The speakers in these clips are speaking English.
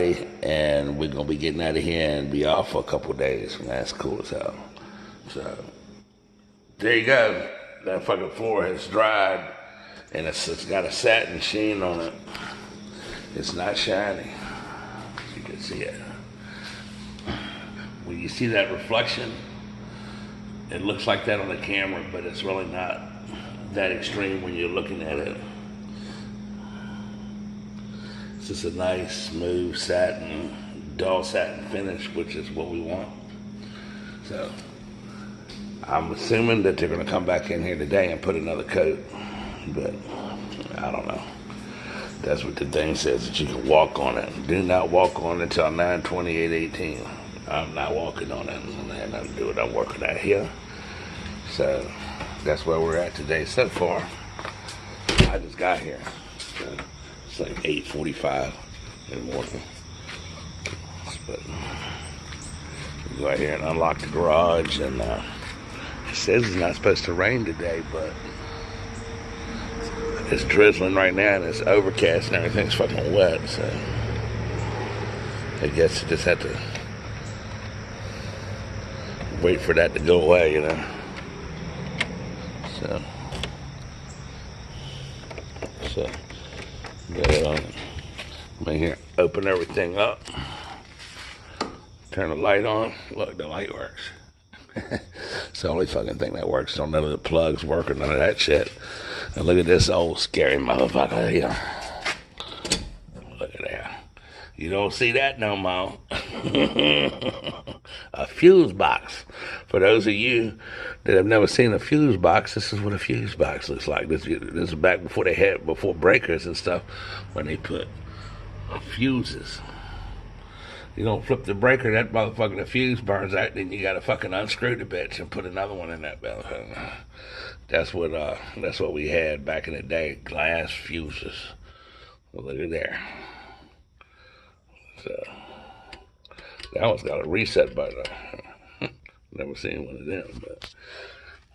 Friday, and we're gonna be getting out of here and be off for a couple of days. Man, that's cool as hell. So there you go. That fucking floor has dried, and it's got a satin sheen on it. It's not shiny. You can see it. When you see that reflection, it looks like that on the camera, but it's really not that extreme when you're looking at it. It's just a nice, smooth satin, dull satin finish, which is what we want. So I'm assuming that they're going to come back in here today and put another coat, but I don't know. That's what the thing says, that you can walk on it. Do not walk on it until 9/28/18. I'm not walking on it. I had nothing to do with it. I'm working out here. So that's where we're at today so far. I just got here. So it's like 8:45 in the morning. But we go out here and unlock the garage, and it says it's not supposed to rain today, but it's drizzling right now and it's overcast and everything's fucking wet, so I guess you just have to wait for that to go away, you know. So get it on. Come in here, open everything up, turn the light on. Look, the light works. It's the only fucking thing that works. Don't none of the plugs work or none of that shit. And look at this old scary motherfucker here. Look at that. You don't see that no more. A fuse box. For those of you that have never seen a fuse box, this is what a fuse box looks like. This is back before they had, before breakers and stuff, when they put fuses. You don't flip the breaker, that motherfucker, the fuse burns out, then you gotta fucking unscrew the bitch and put another one in that motherfucker. That's what we had back in the day, glass fuses. Well, look at there. So that one's got a reset button. Never seen one of them, but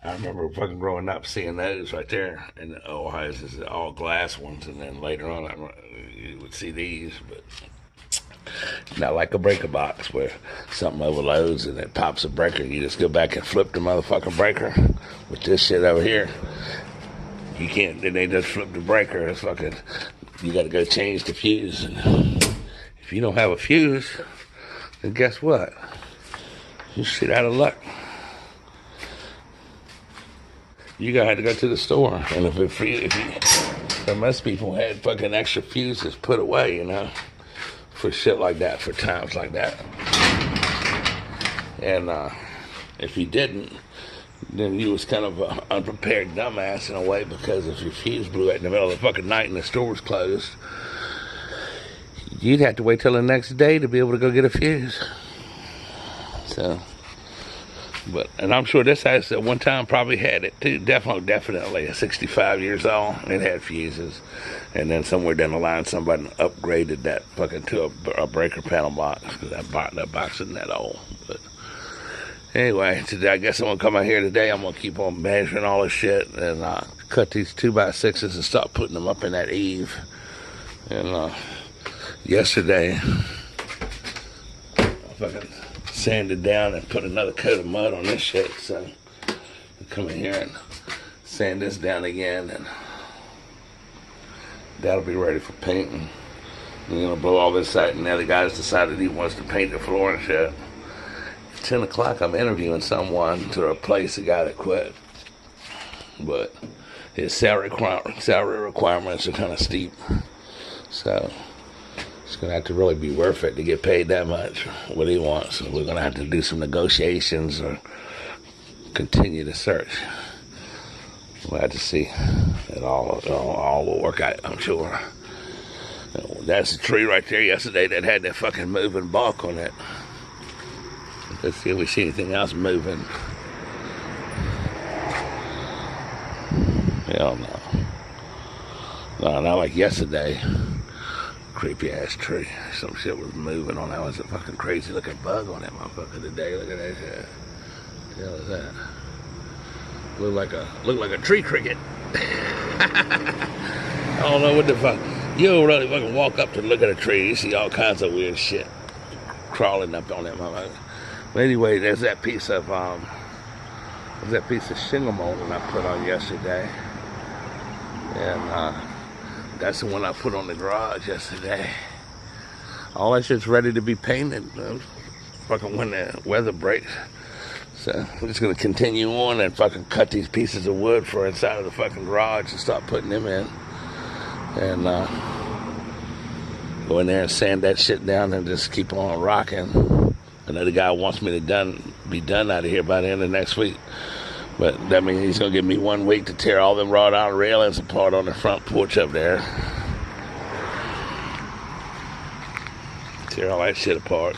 I remember fucking growing up seeing those right there, and the old houses, all glass ones, and then later on you would see these, but not like a breaker box where something overloads and it pops a breaker. You just go back and flip the motherfucking breaker. With this shit over here, you can't. Then they just flip the breaker. It's fucking. You got to go change the fuse. And if you don't have a fuse, then guess what? You shit out of luck. You gotta have to go to the store, and if most people had fucking extra fuses put away, you know, for shit like that, for times like that. And if you didn't, then you was kind of an unprepared dumbass in a way, because if your fuse blew out in the middle of the fucking night and the store was closed, you'd have to wait till the next day to be able to go get a fuse. So, and I'm sure this house at one time probably had it too. Definitely. 65 years old, it had fuses. And then somewhere down the line, somebody upgraded that fucking to a breaker panel box, because that box isn't that old. But anyway, today I guess I'm gonna come out here today. I'm gonna keep on measuring all this shit and cut these 2x6s and start putting them up in that eave. And yesterday, I fucking sanded down and put another coat of mud on this shit. So I come in here and sand this down again, and that'll be ready for painting. We're gonna blow all this out, and now the guy's decided he wants to paint the floor and shit. 10 o'clock, I'm interviewing someone to replace a guy that quit, but his salary requirements are kind of steep, so it's gonna have to really be worth it to get paid that much, what he wants. So we're gonna have to do some negotiations or continue to search. We'll have to see. It all will work out, I'm sure. That's the tree right there yesterday that had that fucking moving bark on it. Let's see if we see anything else moving. Hell no. No, not like yesterday. Creepy ass tree. Some shit was moving on that. Was a fucking crazy looking bug on that motherfucker today. Look at that shit. What the hell is that? Look like a tree cricket. I don't know what the fuck. You don't really fucking walk up to look at a tree. You see all kinds of weird shit crawling up on that motherfucker. But anyway, there's that piece of shingle molding I put on yesterday, and that's the one I put on the garage yesterday. All that shit's ready to be painted, fucking when the weather breaks. So I'm just gonna continue on and fucking cut these pieces of wood for inside of the fucking garage and start putting them in, and go in there and sand that shit down and just keep on rocking. Another guy wants me to be done out of here by the end of next week. But that means he's going to give me 1 week to tear all them wrought iron railings apart on the front porch up there. Tear all that shit apart.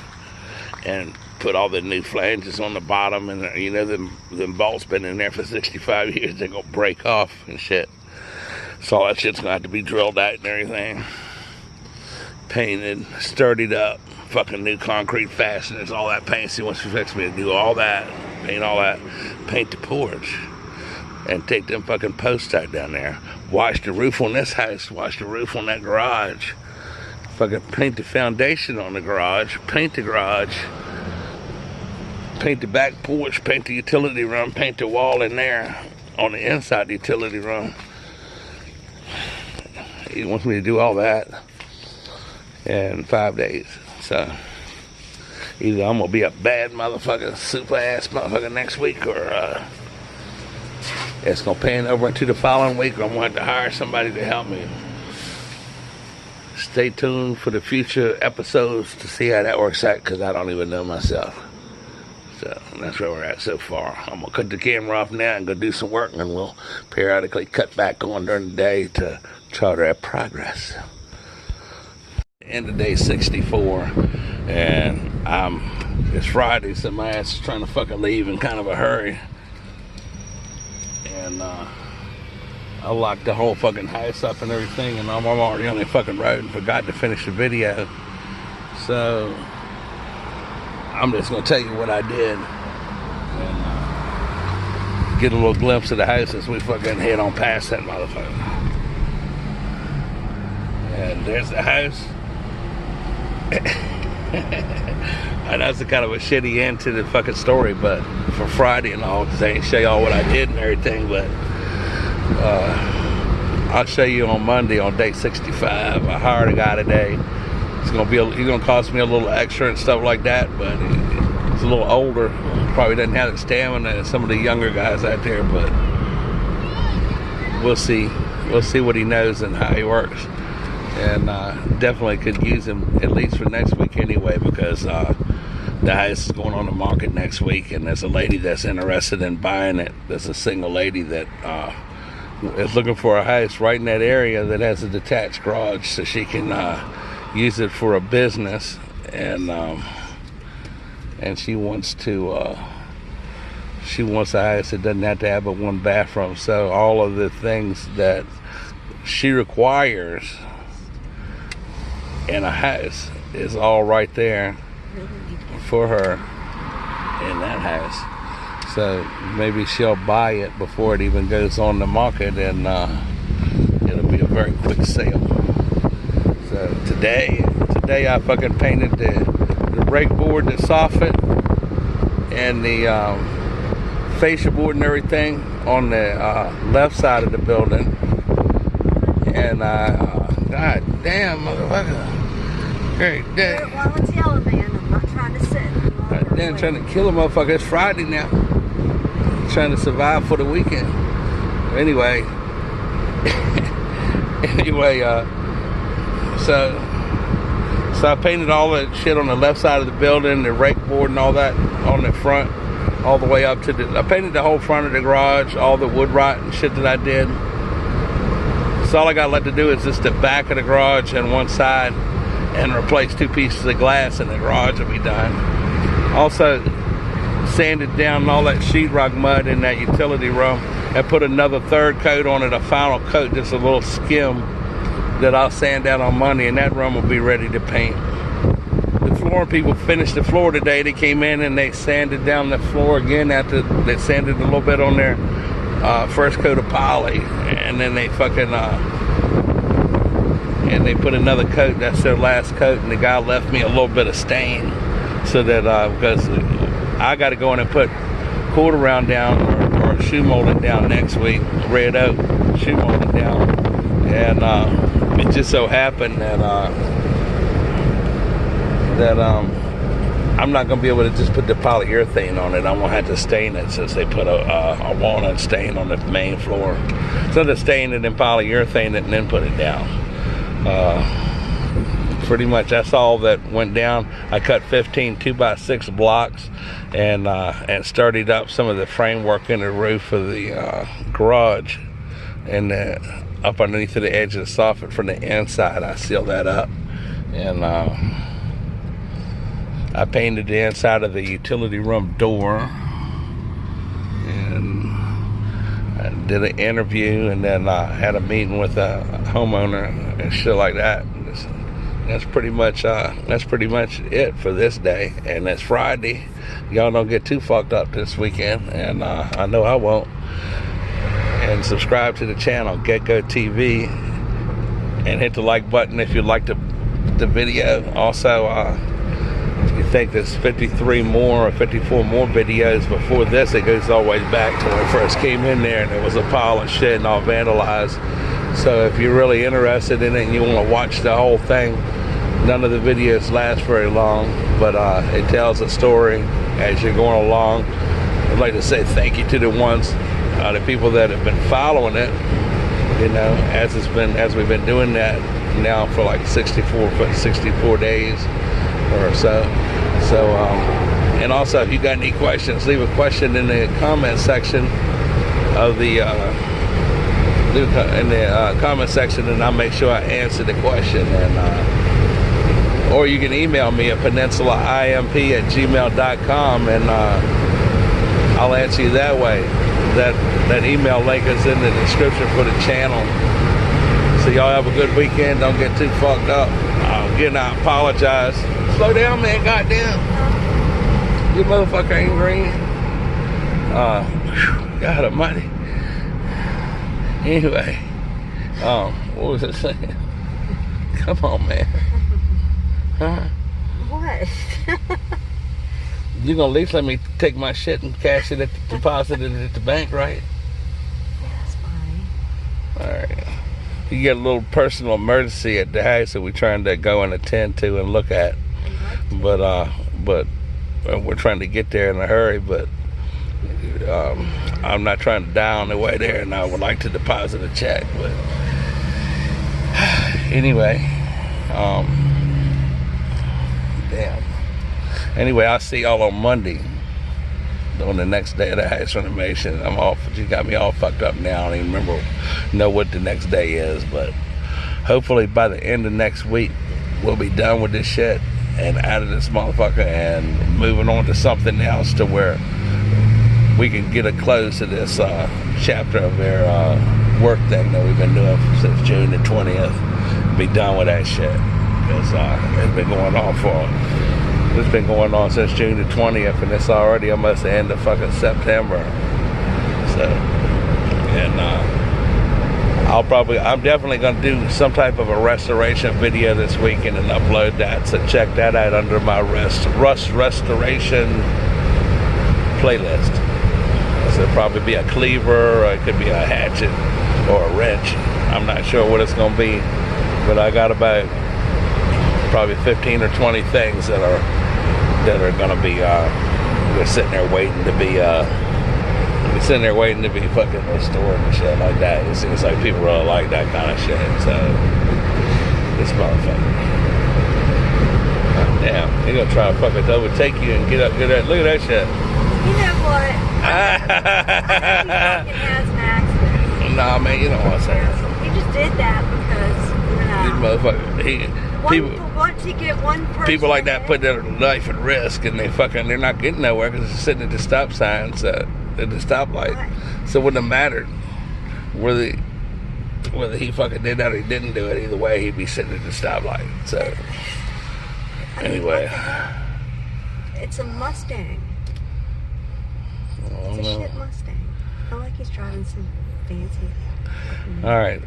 And put all the new flanges on the bottom. And, you know, them bolts been in there for 65 years. They're going to break off and shit. So all that shit's going to have to be drilled out and everything. Painted, sturdied up. Fucking new concrete fasteners, all that paint. He wants to fix me to do all that, paint all that, paint the porch, and take them fucking posts out down there. Wash the roof on this house, wash the roof on that garage, fucking paint the foundation on the garage, paint the garage, paint the back porch, paint the utility room, paint the wall in there on the inside of the utility room. He wants me to do all that in 5 days. So either I'm gonna be a bad motherfucker, super ass motherfucker next week, or it's gonna pan over into the following week, or I'm gonna have to hire somebody to help me. Stay tuned for the future episodes to see how that works out, because I don't even know myself. So that's where we're at so far. I'm gonna cut the camera off now and go do some work, and we'll periodically cut back on during the day to chart our progress. End of day 64, and it's Friday, so my ass is trying to fucking leave in kind of a hurry, and I locked the whole fucking house up and everything, and I'm already on the fucking road and forgot to finish the video, so I'm just gonna tell you what I did and get a little glimpse of the house as we fucking head on past that motherfucker. And there's the house. And that's a kind of a shitty end to the fucking story, but for Friday and all, because I ain't show y'all what I did and everything, but I'll show you on Monday on day 65. I hired a guy today. It's gonna he's gonna cost me a little extra and stuff like that, but he's a little older, probably doesn't have the stamina as some of the younger guys out there, but we'll see what he knows and how he works. And definitely could use him at least for next week anyway, because the house is going on the market next week, and there's a lady that's interested in buying it. There's a single lady that is looking for a house right in that area that has a detached garage, so she can use it for a business, and she wants a house that doesn't have to have but one bathroom. So all of the things that she requires in a house is all right there for her in that house. So maybe she'll buy it before it even goes on the market, and it'll be a very quick sale. So today I fucking painted the breakboard, the soffit, and the fascia board and everything on the left side of the building. And god damn, motherfucker. Great day. While it's yellow, man, I'm not trying to sit. God damn, trying to kill a motherfucker. It's Friday now. Trying to survive for the weekend. Anyway. So I painted all that shit on the left side of the building, the rake board and all that on the front, all the way up to I painted the whole front of the garage, all the wood rot and shit that I did. So all I got left to do is just the back of the garage and one side, and replace 2 pieces of glass, and the garage will be done. Also sanded down all that sheetrock mud in that utility room and put another 3rd coat on it, a final coat, just a little skim that I'll sand down on Monday, and that room will be ready to paint. The flooring people finished the floor today. They came in and they sanded down the floor again after they sanded a little bit on their first coat of poly, and then they fucking and they put another coat. That's their last coat, and the guy left me a little bit of stain, so that because I got to go in and put quarter round down or shoe molding down next week, red oak shoe molding down, and it just so happened that I'm not going to be able to just put the polyurethane on it. I'm going to have to stain it, since they put a walnut stain on the main floor. So to stain it and polyurethane it and then put it down. Pretty much that's all that went down. I cut 15 2x6 blocks and started up some of the framework in the roof of the garage, and up underneath the edge of the soffit from the inside. I sealed that up, and I painted the inside of the utility room door, and I did an interview, and then I had a meeting with a homeowner and shit like that. That's pretty much it for this day, and it's Friday. Y'all don't get too fucked up this weekend, and I know I won't. And subscribe to the channel, Gecko TV, and hit the like button if you liked the video. Also, if you think there's 53 more or 54 more videos before this, it goes all the way back to when I first came in there, and it was a pile of shit and all vandalized. So if you're really interested in it and you want to watch the whole thing, none of the videos last very long, but it tells a story as you're going along. I'd like to say thank you to the people that have been following it, you know, as we've been doing that now for like 64 days or so. So and also, if you got any questions, leave a question in the comment section of the comment section, and I'll make sure I answer the question. And or you can email me at peninsulaimp@gmail.com, and I'll answer you that way. That email link is in the description for the channel. So y'all have a good weekend. Don't get too fucked up. Again, I apologize. Slow down, man. Goddamn. You motherfucker ain't green. God almighty. Anyway, what was I saying? Come on, man. Huh? What? You gonna at least let me take my shit and cash it deposit it at the bank, right? That's fine. Alright. You get a little personal emergency at the house that we're trying to go and attend to and look at. But we're trying to get there in a hurry, but I'm not trying to die on the way there, and I would like to deposit a check, but anyway, damn. Anyway, I'll see y'all on Monday on the next day of the house renovation. I'm off. You got me all fucked up now. I don't even know what the next day is, but hopefully by the end of next week we'll be done with this shit and out of this motherfucker and moving on to something else, to where we can get a close to this chapter of our work thing that we've been doing since June the 20th. Be done with that shit, because it's been going on since June the 20th, and it's already almost the end of fucking September. So, and I'm definitely gonna do some type of a restoration video this weekend and upload that. So check that out under my restoration playlist. So it'll probably be a cleaver, or it could be a hatchet or a wrench. I'm not sure what it's gonna be, but I got about probably 15 or 20 things that are gonna be we're sitting there waiting to be fucking restored and shit like that. It seems like people really like that kind of shit. So this motherfucker, damn, he gonna try to fucking overtake you and get up. Look at that shit. You know what? I know he fucking has an accident. Nah, man, you know what I'm saying. He just did that because, These motherfuckers, once you get one person, people like that put their life at risk, and they're not getting nowhere because they're sitting at the stop sign, so at the stoplight. Right. So it wouldn't have mattered whether he fucking did that or he didn't do it. Either way, he'd be sitting at the stoplight. So anyway, it's a Mustang. It's a shit Mustang. I like he's driving some fancy. All right.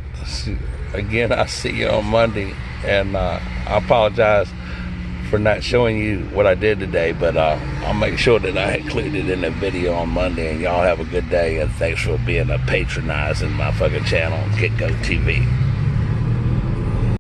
Again, I'll see you on Monday, and I apologize for not showing you what I did today, but I'll make sure that I include it in the video on Monday, and y'all have a good day, and thanks for being patronizing my fucking channel, Get Go TV.